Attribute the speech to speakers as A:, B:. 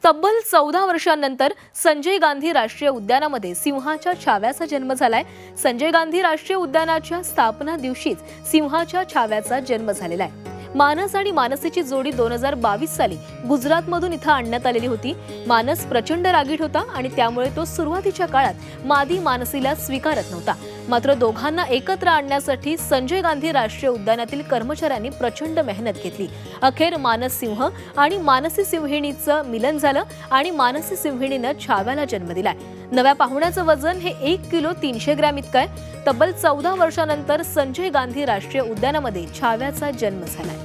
A: तब्बल 14 वर्षांनंतर संजय गांधी राष्ट्रीय उद्यानामध्ये सिंहाच्या छाव्याचा जन्म झालाय। संजय गांधी राष्ट्रीय उद्यानाच्या स्थापना दिवशीच सिंहाच्या छाव्याचा जन्म झालेला आहे। मानस आणि मानसीची जोडी 2022 साली गुजरातमधून इथं आणण्यात आलेली होती। मानस प्रचंड रागीट होता आणि त्यामुळे तो सुरुवातीच्या काळात मादी मानसीला स्वीकारत नव्हता। मात्र दोघांना एकत्र आणण्यासाठी संजय गांधी राष्ट्रीय उद्यानातील कर्मचाऱ्यांनी प्रचंड मेहनत घेतली। अखेर मानस सिंह आणि मानसी सिंहिणीचं मिलन झालं आणि मानसी सिंहिणीनं छाव्याला जन्म दिलाय। नव्या पाहुण्याचं वजन हे 1 किलो 300 ग्रॅम इतकं आहे। तब्बल 14 वर्षांनंतर संजय गांधी राष्ट्रीय उद्यानामध्ये छाव्याचा जन्म झालाय।